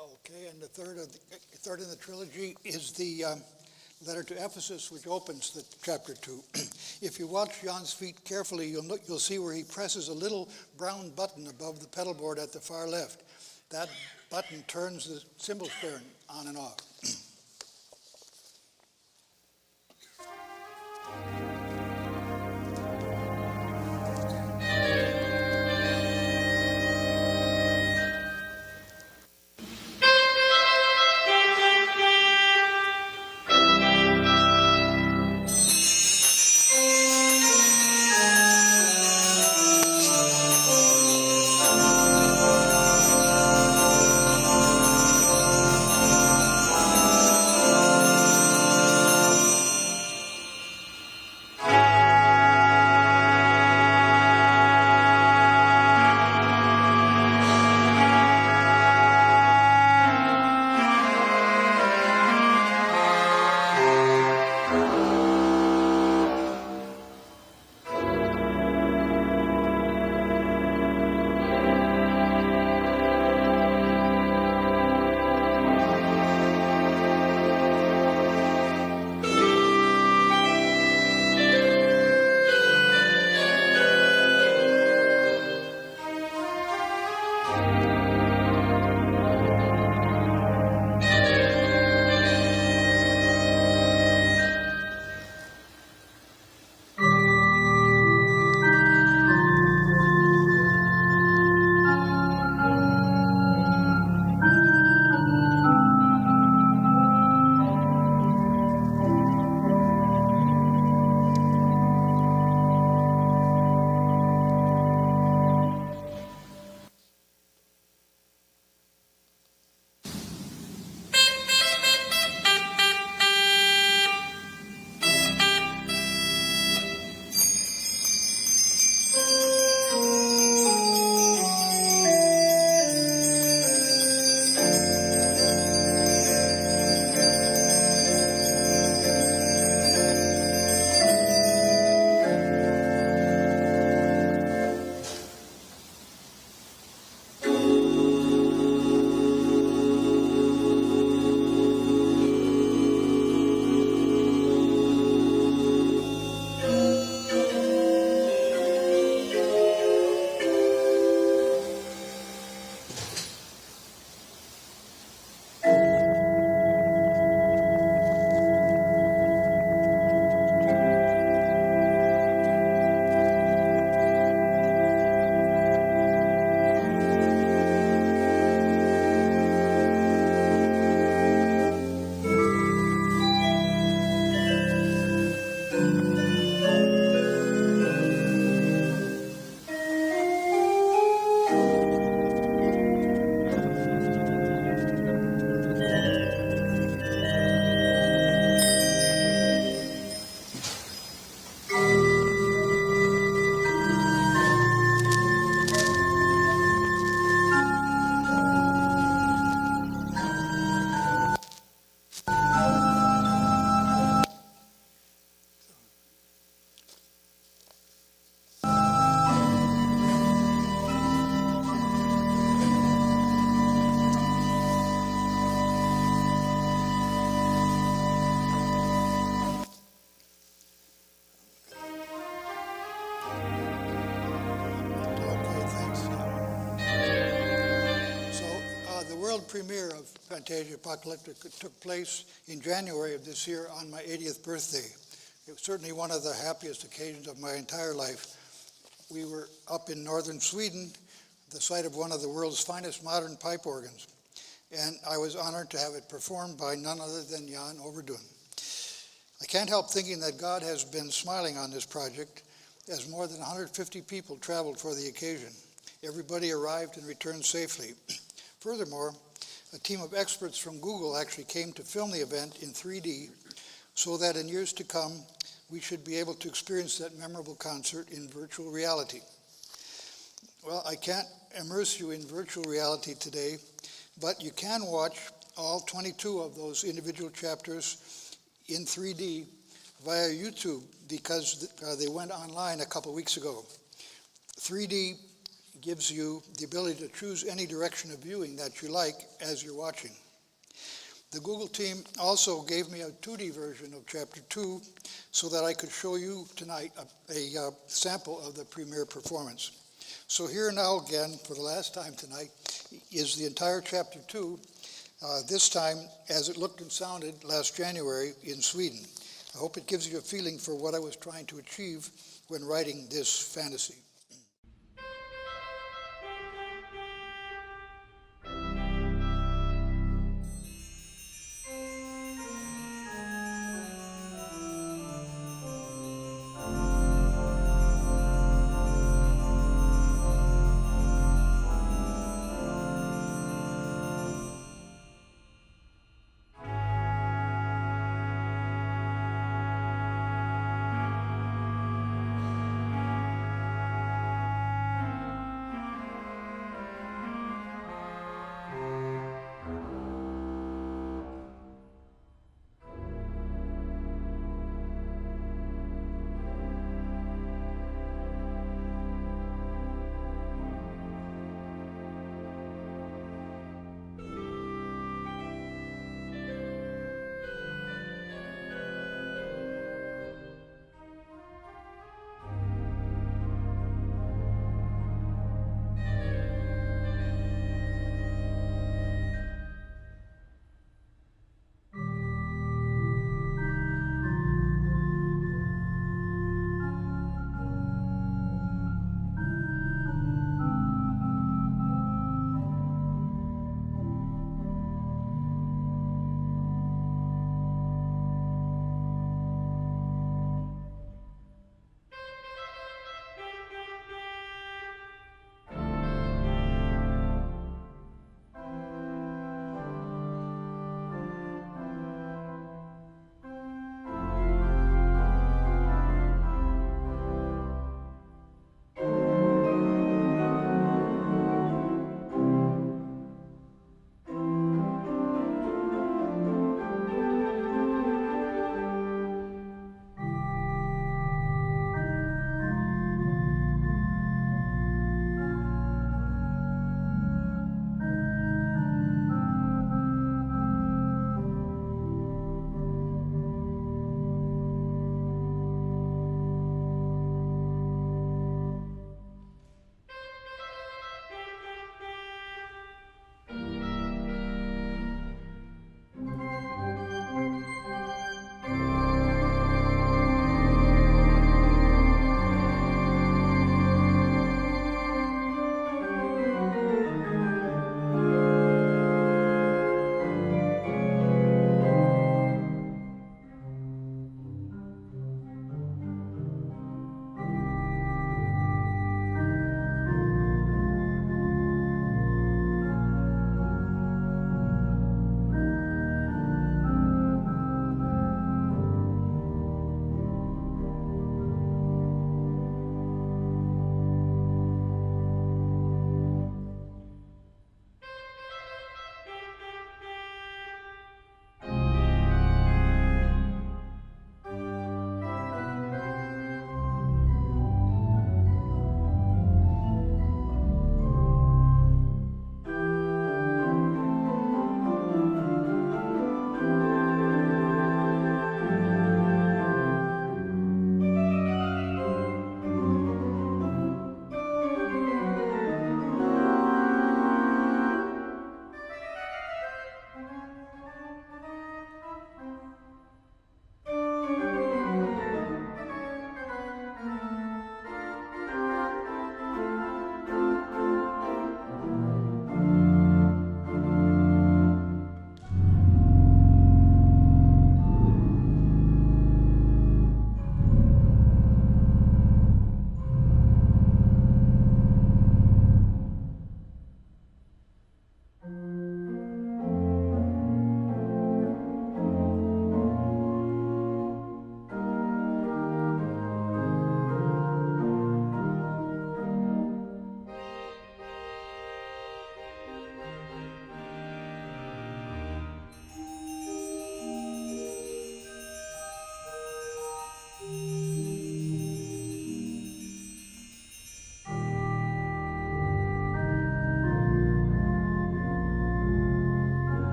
okay, and the third in the trilogy is the letter to Ephesus, which opens the chapter 2. If you watch John's feet carefully, you'll see where he presses a little brown button above the pedal board at the far left. That button turns the cymbal stern on and off. premiere of Fantasia Apocalyptica took place in January of this year on my 80th birthday. It was certainly one of the happiest occasions of my entire life. We were up in northern Sweden, the site of one of the world's finest modern pipe organs, and I was honored to have it performed by none other than Jan Overdun. I can't help thinking that God has been smiling on this project, as more than 150 people traveled for the occasion. Everybody arrived and returned safely. Furthermore, a team of experts from Google actually came to film the event in 3D, so that in years to come, we should be able to experience that memorable concert in virtual reality. Well, I can't immerse you in virtual reality today, but you can watch all 22 of those individual chapters in 3D via YouTube, because they went online a couple weeks ago. 3D gives you the ability to choose any direction of viewing that you like as you're watching. The Google team also gave me a 2D version of Chapter 2 so that I could show you tonight a sample of the premiere performance. So here now again, for the last time tonight, is the entire Chapter 2, this time as it looked and sounded last January in Sweden. I hope it gives you a feeling for what I was trying to achieve when writing this fantasy.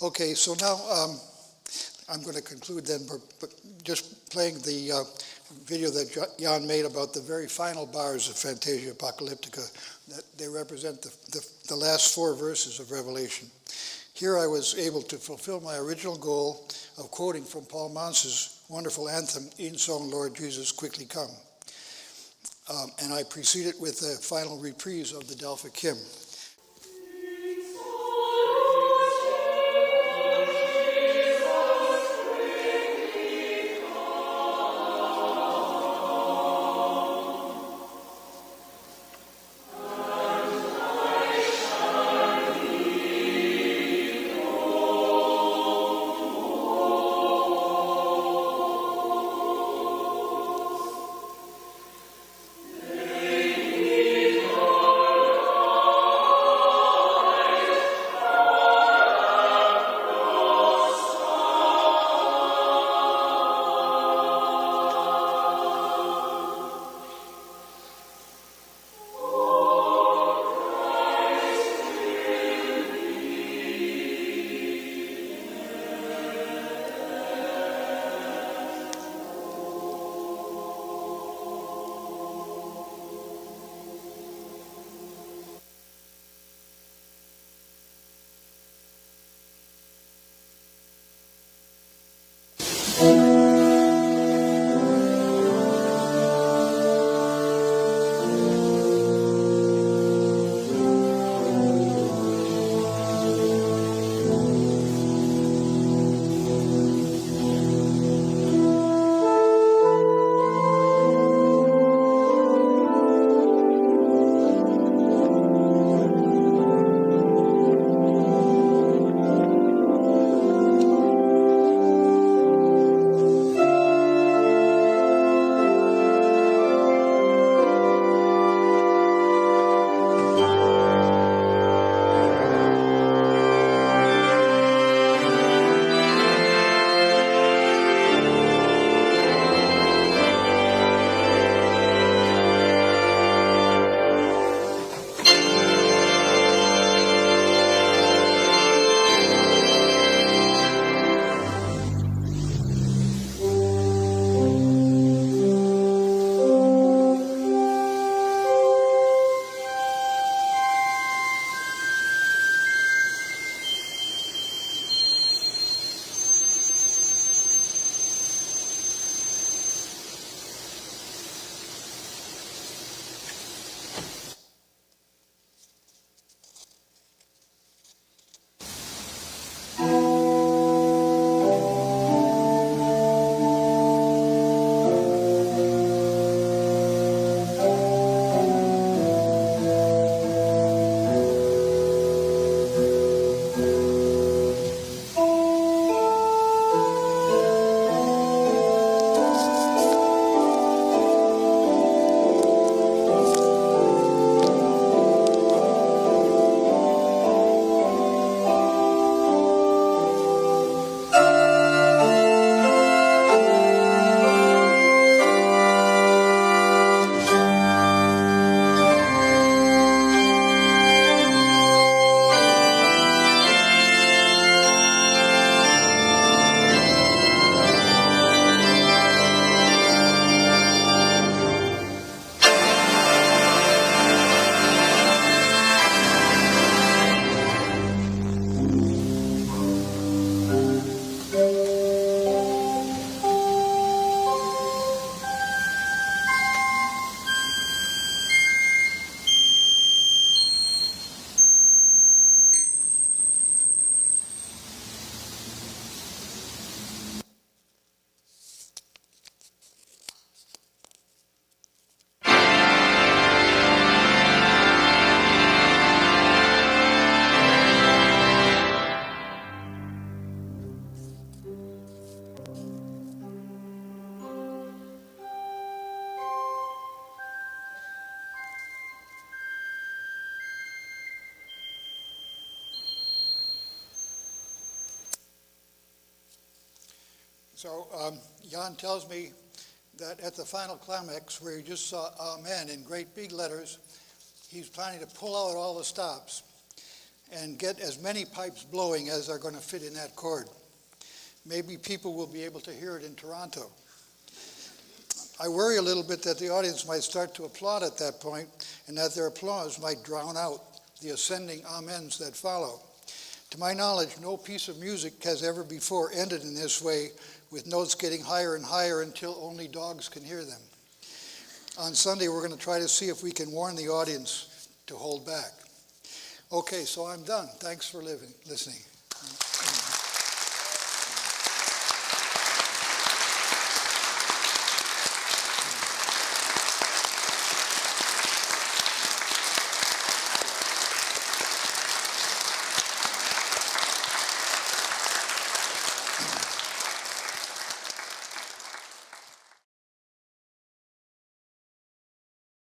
Okay, so now I'm going to conclude then, but just playing the video that Jan made about the very final bars of Fantasia Apocalyptica, that they represent the last 4 verses of Revelation. Here I was able to fulfill my original goal of quoting from Paul Mance's wonderful anthem, In Song Lord Jesus Quickly Come. And I precede it with a final reprise of the Delphic hymn. So Jan tells me that at the final climax, where you just saw Amen in great big letters, he's planning to pull out all the stops and get as many pipes blowing as are going to fit in that chord. Maybe people will be able to hear it in Toronto. I worry a little bit that the audience might start to applaud at that point, and that their applause might drown out the ascending amens that follow. To my knowledge, no piece of music has ever before ended in this way, with notes getting higher and higher until only dogs can hear them. On Sunday, we're going to try to see if we can warn the audience to hold back. Okay, so I'm done. Thanks for listening.